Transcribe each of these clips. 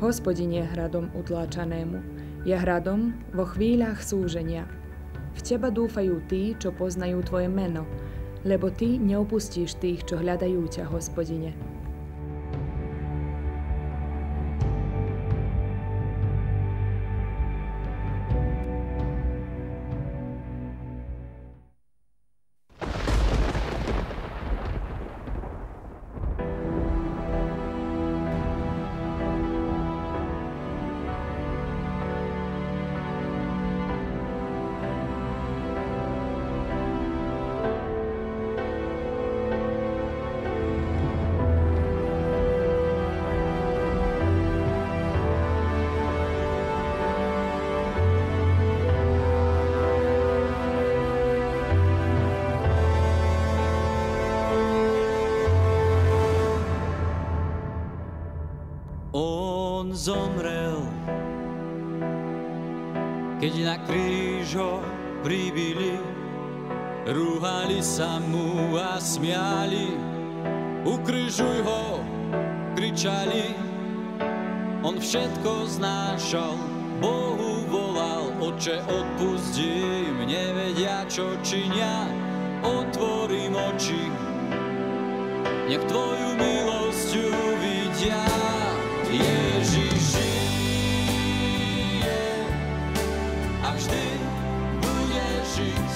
Hospodin je hradom utláčanému, je hradom vo chvíľach súženia. V teba dúfajú tí, čo poznajú tvoje meno, lebo ty neopustíš tých, čo hľadajú ťa, Hospodine. On zomrel, keď na kríž ho pribili, rúhali sa mu a smiali, ukrižuj ho, kričali. On všetko znášal, Bohu volal, Otče, odpusti im, nevedia, čo činia. Otvorím oči, nech tvoju milosť uvidia. Ježiš žije a vždy bude žiť,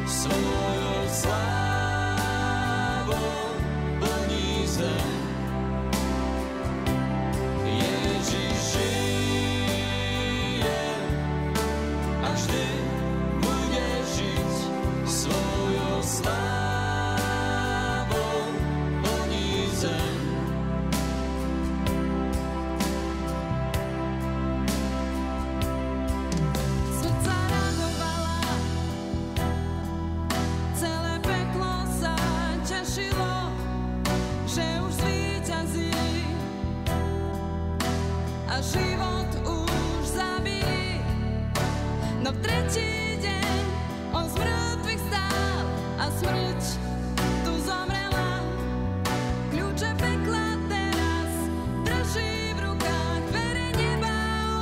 svojou slávou plní zem. Ježiš žije a vždy bude žiť, svojou slávou plní zem. Život už zabili, no v tretí deň on z mŕtvych stál a smrť tu zomrela. Kľúče pekla teraz drží v rukách, dvere neba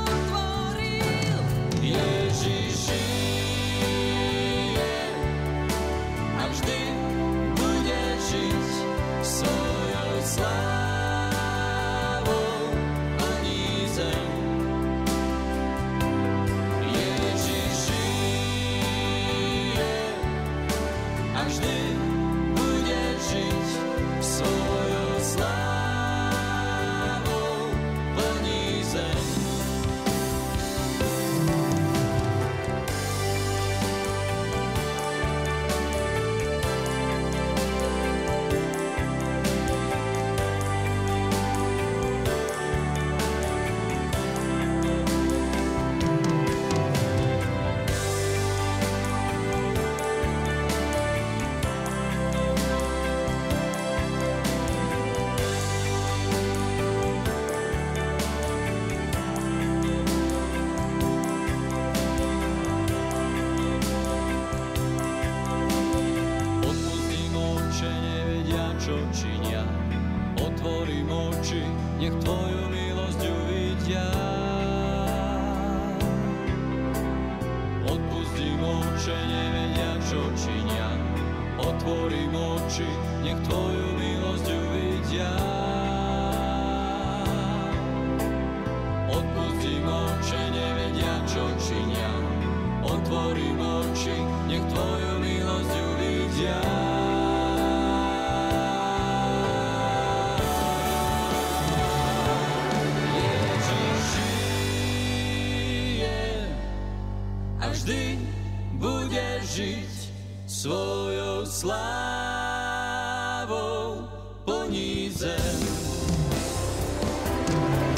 otvoril. Ježiš žije a vždy bude žiť, svojou slávou plní zem. Ježiš žije a vždy bude žiť, svojou slávou plní zem. Odpustím, Otče, nevedia, čo činia. Otvorím oči, nech tvoju milosť uvidia. Odpustím, Otče, nevedia, čo činia. Otvorím oči, nech tvoju milosť uvidia. Odpustím, Otče, nevedia, čo činia. Otvorím oči, nech tvoju milosť uvidia. Ježiš žije a vždy bude žiť, svojou slávou plní zem.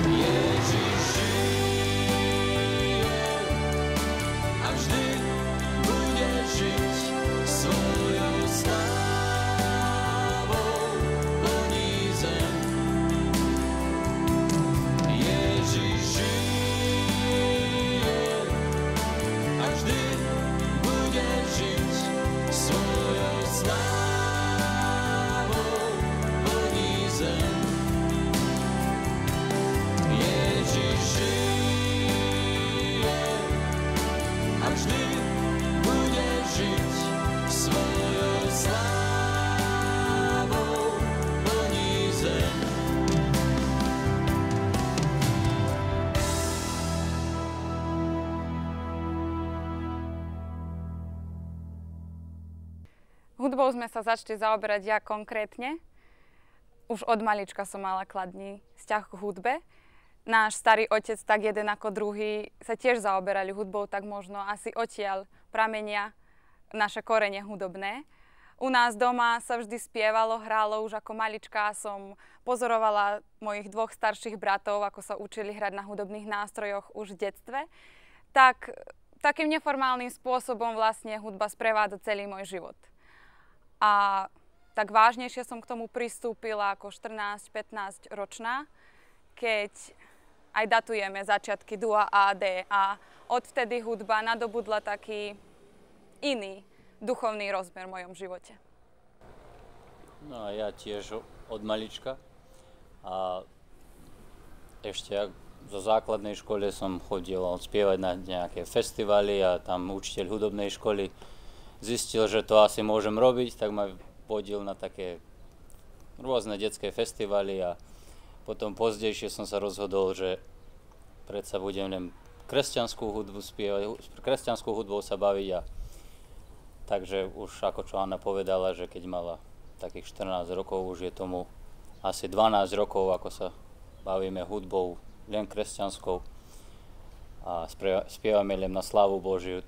Ježiš žije a vždy bude žiť, svojou slávou plní zem. Ježiš žije a vždy bude žiť, svojou slávou plní zem. Hudbou sme sa začali zaoberať ja konkrétne. Už od malička som mala kladný vzťah k hudbe. Náš starý otec, tak jeden ako druhý, sa tiež zaoberali hudbou, tak možno asi odtiaľ pramenia naše korene hudobné. U nás doma sa vždy spievalo, hrálo, už ako malička som pozorovala mojich dvoch starších bratov, ako sa učili hrať na hudobných nástrojoch už v detstve. Takým neformálnym spôsobom vlastne hudba sprevádza celý môj život. A tak vážnejšie som k tomu pristúpila ako 14-15 ročná, keď aj datujeme začiatky duo AD a odvtedy hudba nadobudla taký iný duchovný rozmer v mojom živote. No a ja tiež od malička. A ešte zo základnej škole som chodil spievať na nejaké festivaly a tam učiteľ hudobnej školy zistil, že to asi môžem robiť, tak ma vodil na také rôzne detské festivaly a potom pozdejšie som sa rozhodol, že predsa budem len kresťanskú hudbu spievať, kresťanskou hudbou sa baviť a takže už ako čo Anna povedala, že keď mala takých 14 rokov, už je tomu asi 12 rokov, ako sa bavíme hudbou len kresťanskou a spievame len na slávu Božiu.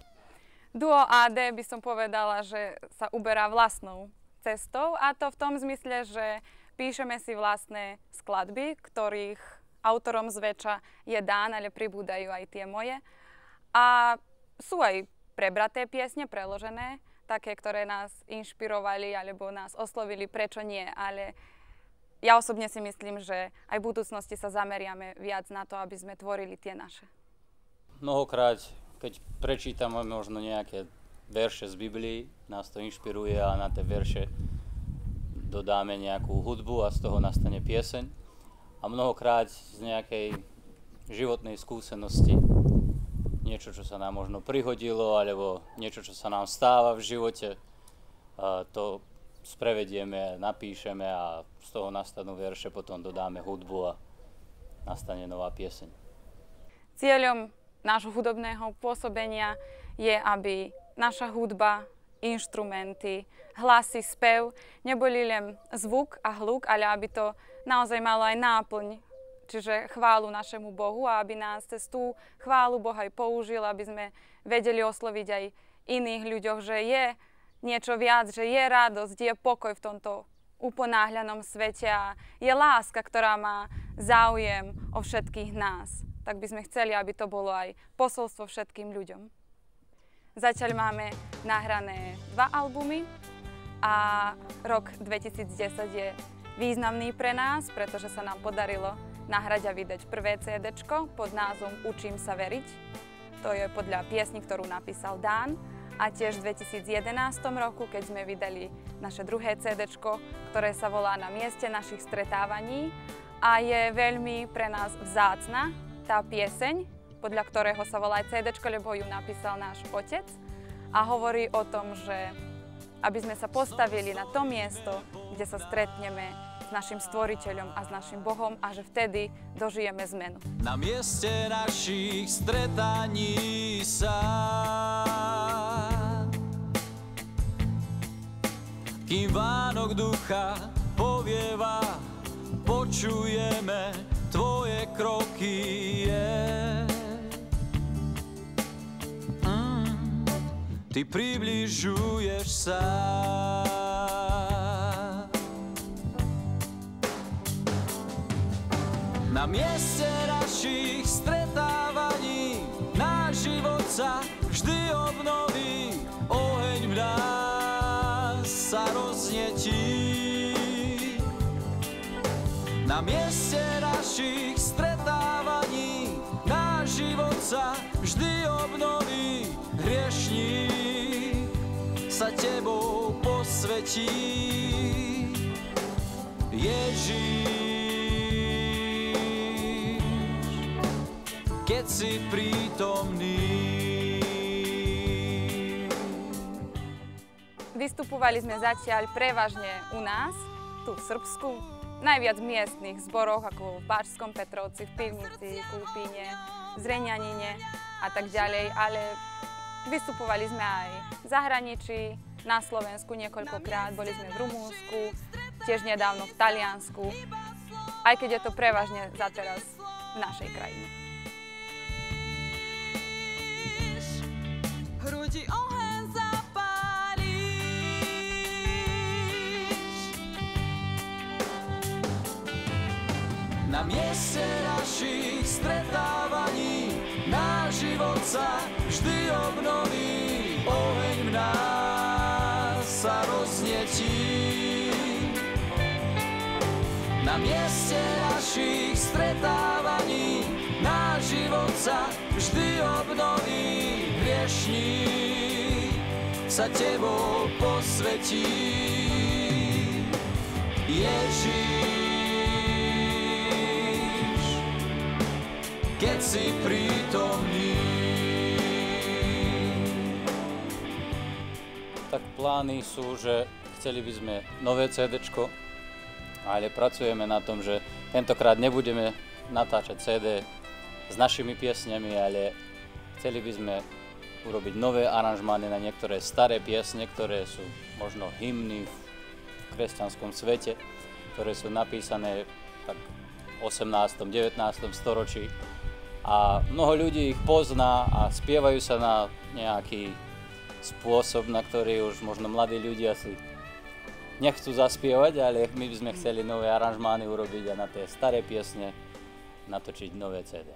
Duo AD by som povedala, že sa uberá vlastnou cestou a to v tom zmysle, že píšeme si vlastné skladby, ktorých autorom zväčša je Dan, ale pribúdajú aj tie moje. A sú aj prebraté piesne, preložené, také, ktoré nás inšpirovali alebo nás oslovili, prečo nie, ale ja osobne si myslím, že aj v budúcnosti sa zameriame viac na to, aby sme tvorili tie naše. Mnohokrát, keď prečítame možno nejaké verše z Biblii, nás to inšpiruje a na tie verše dodáme nejakú hudbu a z toho nastane pieseň. A mnohokrát z nejakej životnej skúsenosti, niečo, čo sa nám možno prihodilo, alebo niečo, čo sa nám stáva v živote, to sprevedieme, napíšeme a z toho nastanú verše, potom dodáme hudbu a nastane nová pieseň. Cieľom nášho hudobného pôsobenia je, aby naša hudba, inštrumenty, hlasy, spev neboli len zvuk a hluk, ale aby to naozaj malo aj náplň, čiže chválu našemu Bohu a aby nás cez tú chválu Boh aj použil, aby sme vedeli osloviť aj iných ľuďoch, že je niečo viac, že je radosť, je pokoj v tomto uponáhľanom svete a je láska, ktorá má záujem o všetkých nás. Tak by sme chceli, aby to bolo aj posolstvo všetkým ľuďom. Zatiaľ máme nahrané 2 albumy a rok 2010 je významný pre nás, pretože sa nám podarilo nahrať a vydať prvé CD-čko pod názvom Učím sa veriť. To je podľa piesni, ktorú napísal Dan. A tiež v 2011 roku, keď sme vydali naše druhé CD-čko, ktoré sa volá Na mieste našich stretávaní a je veľmi pre nás vzácna tá pieseň, podľa ktorého sa volá aj CD-čko, lebo ju napísal náš otec a hovorí o tom, že aby sme sa postavili na to miesto, kde sa stretneme s našim stvoriteľom a s našim Bohom a že vtedy dožijeme zmenu. Na mieste našich stretaní sa, kým vánok ducha povieva, počujeme tvoje kroky. Ty približuješ sa. Na mieste našich stretávaní náš život sa vždy obnoví, oheň v nás sa roznietí. Na mieste našich stretávaní náš život sa vždy obnoví, hriešník sa tebou posvetí. Ježiš, keď si prítomný. Vystupovali sme zatiaľ prevažne u nás, tu v Srbsku, najviac v miestnych zboroch, ako v Bačskom Petrovci, v Pivnici, Kulpíne, v Zrenjanine a tak ďalej, ale vystupovali sme aj v zahraničí, na Slovensku niekoľkokrát, boli sme v Rumúnsku, tiež nedávno v Taliansku, aj keď je to prevažne zateraz v našej krajine. Hrudi oheň zapálíš. Na mieste našich stretávaní náš život sa vždy obnoví. Oheň v nás sa roznietí. Na mieste našich stretávaní náš život sa vždy obnoví. Hriešník sa tebou posvetí. Ježiš, keď si prítomný. Tak plány sú, že chceli by sme nové CDčko, ale pracujeme na tom, že tentokrát nebudeme natáčať CD s našimi piesňami, ale chceli by sme urobiť nové aranžmány na niektoré staré piesne, ktoré sú možno hymny v kresťanskom svete, ktoré sú napísané tak v 18. 19. storočí. A mnoho ľudí ich pozná a spievajú sa na nejaký spôsob, na ktorý už možno mladí ľudia si nechcú zaspievať, ale my by sme chceli nové aranžmány urobiť a na tie staré piesne natočiť nové CD.